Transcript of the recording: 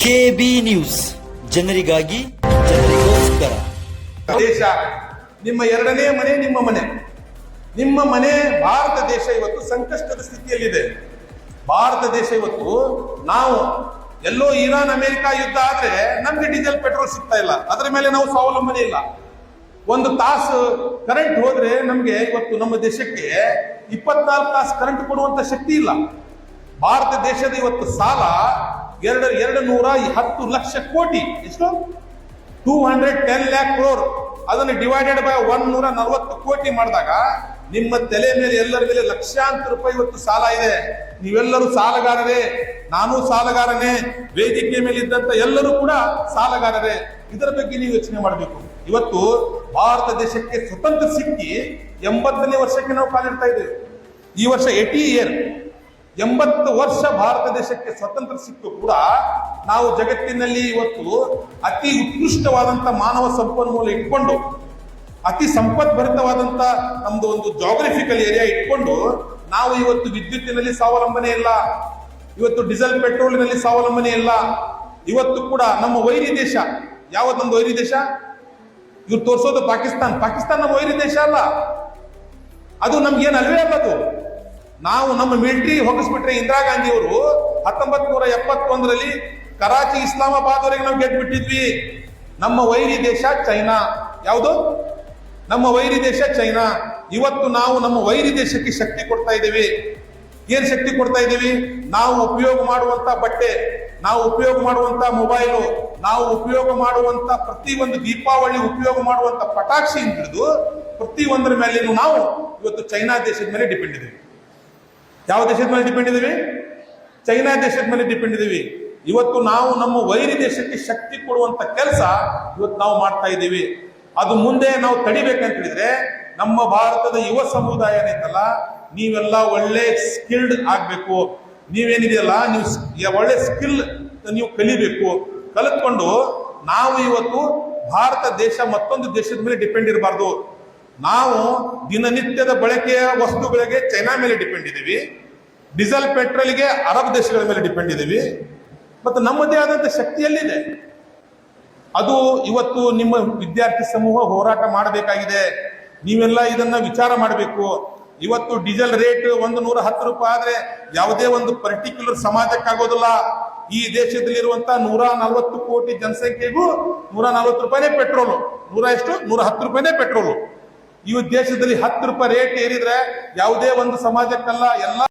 KB news ಜನರಿಗಾಗಿ ಜನರಿಗೋಸ್ಕರ. ದೇಶ ನಿಮ್ಮ ಎರಡನೇ ಮನೆ, ನಿಮ್ಮ ಮನೆ. ಭಾರತ ದೇಶ ಇವತ್ತು ಸಂಕಷ್ಟದ ಸ್ಥಿತಿಯಲ್ಲಿದೆ. ಭಾರತ ದೇಶ ಇವತ್ತು ನಾವು ಎಲ್ಲೋ ಇರಾನ್ ಅಮೆರಿಕ ಯುದ್ಧ ಆದ್ರೆ ನಮ್ಗೆ ಡೀಸೆಲ್ ಪೆಟ್ರೋಲ್ ಸಿಗ್ತಾ ಇಲ್ಲ, ಅದರ ಮೇಲೆ ನಾವು ಸ್ವಾವಲಂಬನೆ ಇಲ್ಲ. ಒಂದು ತಾಸು ಕರೆಂಟ್ ಹೋದ್ರೆ ನಮ್ಗೆ ಇವತ್ತು ನಮ್ಮ ದೇಶಕ್ಕೆ 24 ತಾಸು ಕರೆಂಟ್ ಕೊಡುವಂತ ಶಕ್ತಿ ಇಲ್ಲ. ಭಾರತ ದೇಶದ ಇವತ್ತು ಸಾಲ 210 ಲಕ್ಷ ಕೋಟಿ, ಎಷ್ಟು 210 lakh crore. ಅದನ್ನು ಡಿವೈಡೆಡ್ ಬೈ 140 ಕೋಟಿ ಮಾಡಿದಾಗ ನಿಮ್ಮ ತಲೆ ಮೇಲೆ ಎಲ್ಲರ ಮೇಲೆ ಲಕ್ಷಾಂತರ ರೂಪಾಯಿ ಇವತ್ತು ಸಾಲ ಇದೆ. ನೀವೆಲ್ಲರೂ ಸಾಲಗಾರರೇ, ನಾನು ಸಾಲಗಾರನೇ, ವೇದಿಕೆ ಮೇಲೆ ಇದ್ದಂತ ಎಲ್ಲರೂ ಕೂಡ ಸಾಲಗಾರರೇ. ಇದರ ಬಗ್ಗೆ ನೀವು ಯೋಚನೆ ಮಾಡಬೇಕು. ಇವತ್ತು ಭಾರತ ದೇಶಕ್ಕೆ ಸ್ವತಂತ್ರ ಸಿಕ್ಕಿ 80ನೇ ವರ್ಷಕ್ಕೆ ನಾವು ಕಾಲಿಡ್ತಾ ಇದ್ದೇವೆ. ಈ ವರ್ಷ 80 year, 80 ವರ್ಷ ಭಾರತ ದೇಶಕ್ಕೆ ಸ್ವತಂತ್ರ ಸಿಕ್ಕು ಕೂಡ ನಾವು ಜಗತ್ತಿನಲ್ಲಿ ಇವತ್ತು ಅತಿ ಉತ್ಕೃಷ್ಟವಾದಂತ ಮಾನವ ಸಂಪನ್ಮೂಲ ಇಟ್ಕೊಂಡು, ಅತಿ ಸಂಪದ್ಭರಿತವಾದಂತ ನಮ್ದು ಒಂದು ಜಾಗ್ರಫಿಕಲ್ ಏರಿಯಾ ಇಟ್ಕೊಂಡು ನಾವು ಇವತ್ತು ವಿದ್ಯುತ್ತಿನಲ್ಲಿ ಸ್ವಾವಲಂಬನೆ ಇಲ್ಲ, ಇವತ್ತು ಡೀಸೆಲ್ ಪೆಟ್ರೋಲಿನಲ್ಲಿ ಸ್ವಾವಲಂಬನೆ ಇಲ್ಲ. ಇವತ್ತು ಕೂಡ ನಮ್ಮ ವೈರಿ ದೇಶ, ಯಾವತ್ತು ನಮ್ದು ವೈರಿ ದೇಶ? ಇವ್ರು ತೋರಿಸೋದು ಪಾಕಿಸ್ತಾನ ನಮ್ಮ ವೈರಿ ದೇಶ ಅಲ್ಲ, ಅದು ನಮ್ಗೇನು ಅಲ್ವೇ ಅಲ್ಲದು. ನಾವು ನಮ್ಮ ಮಿಲಿಟರಿ ಹೊಗಿಸ್ಬಿಟ್ರೆ ಇಂದಿರಾ ಗಾಂಧಿ ಅವರು 1971ರಲ್ಲಿ ಕರಾಚಿ ಇಸ್ಲಾಮಾಬಾದ್ ವರೆಗೆ ನಾವು ಗೆದ್ಬಿಟ್ಟಿದ್ವಿ. ನಮ್ಮ ವೈರಿ ದೇಶ ಚೈನಾ. ಯಾವುದು? ನಮ್ಮ ವೈರಿ ದೇಶ ಚೈನಾ. ಇವತ್ತು ನಾವು ನಮ್ಮ ವೈರಿ ದೇಶಕ್ಕೆ ಶಕ್ತಿ ಕೊಡ್ತಾ ಇದ್ದೀವಿ. ಏನ್ ಶಕ್ತಿ ಕೊಡ್ತಾ ಇದ್ದೀವಿ? ನಾವು ಉಪಯೋಗ ಮಾಡುವಂತ ಬಟ್ಟೆ, ನಾವು ಉಪಯೋಗ ಮಾಡುವಂತ ಮೊಬೈಲು, ನಾವು ಉಪಯೋಗ ಮಾಡುವಂತ ಪ್ರತಿಯೊಂದು ದೀಪಾವಳಿ ಉಪಯೋಗ ಮಾಡುವಂತ ಪಟಾಕ್ಷಿಯಿಂದ ಹಿಡಿದು ಪ್ರತಿಯೊಂದರ ಮೇಲೆ ನಾವು ಇವತ್ತು ಚೈನಾ ದೇಶದ ಮೇಲೆ ಡಿಪೆಂಡ್ ಇದ್ದೀವಿ. ಯಾವ ದೇಶದ ಮೇಲೆ ಡಿಪೆಂಡ್ ಇದ್ದೀವಿ? ಚೈನಾ ದೇಶದ ಮೇಲೆ ಡಿಪೆಂಡ್ ಇದ್ದೀವಿ. ಇವತ್ತು ನಾವು ನಮ್ಮ ವೈರಿ ದೇಶಕ್ಕೆ ಶಕ್ತಿ ಕೊಡುವಂತ ಕೆಲಸ ಇವತ್ತು ನಾವು ಮಾಡ್ತಾ ಇದ್ದೀವಿ. ಅದು ಮುಂದೆ ನಾವು ತಡಿಬೇಕಂತ ಹೇಳಿದ್ರೆ ನಮ್ಮ ಭಾರತದ ಯುವ ಸಮುದಾಯ ಏನೈತಲ್ಲ, ನೀವೆಲ್ಲ ಒಳ್ಳೆ ಸ್ಕಿಲ್ಡ್ ಆಗ್ಬೇಕು. ನೀವೇನಿದೆಯಲ್ಲ, ನೀವು ಒಳ್ಳೆ ಸ್ಕಿಲ್ ನೀವು ಕಲಿಬೇಕು. ಕಲಿತ್ಕೊಂಡು ನಾವು ಇವತ್ತು ಭಾರತ ದೇಶ ಮತ್ತೊಂದು ದೇಶದ ಮೇಲೆ ಡಿಪೆಂಡ್ ಇರಬಾರ್ದು. ನಾವು ದಿನನಿತ್ಯದ ಬಳಕೆಯ ವಸ್ತುಗಳಿಗೆ ಚೈನಾ ಮೇಲೆ ಡಿಪೆಂಡ್ ಇದ್ದೀವಿ, ಡೀಸೆಲ್ ಪೆಟ್ರೋಲ್ಗೆ ಅರಬ್ ದೇಶಗಳ ಮೇಲೆ ಡಿಪೆಂಡ್ ಇದ್ದೀವಿ. ಮತ್ತು ನಮ್ಮದೇ ಆದಂತ ಶಕ್ತಿಯಲ್ಲಿದೆ. ಅದು ಇವತ್ತು ನಿಮ್ಮ ವಿದ್ಯಾರ್ಥಿ ಸಮೂಹ ಹೋರಾಟ ಮಾಡಬೇಕಾಗಿದೆ. ನೀವೆಲ್ಲ ಇದನ್ನ ವಿಚಾರ ಮಾಡಬೇಕು. ಇವತ್ತು ಡೀಸೆಲ್ ರೇಟ್ 110 ರೂಪಾಯಿ ಆದ್ರೆ ಯಾವುದೇ ಒಂದು ಪರ್ಟಿಕ್ಯುಲರ್ ಸಮಾಜಕ್ಕಾಗೋದಿಲ್ಲ. ಈ ದೇಶದಲ್ಲಿರುವಂತ 140 ಕೋಟಿ ಜನಸಂಖ್ಯೆಗೂ 140 ರೂಪಾಯಿನೇ ಪೆಟ್ರೋಲು, 110 ರೂಪಾಯಿನೇ ಪೆಟ್ರೋಲು. ಈ ದೇಶದಲ್ಲಿ 10 ರೂಪಾಯಿ ರೇಟ್ ಏರಿದ್ರೆ ಯಾವುದೇ ಒಂದು ಸಮಾಜಕ್ಕಲ್ಲ, ಎಲ್ಲ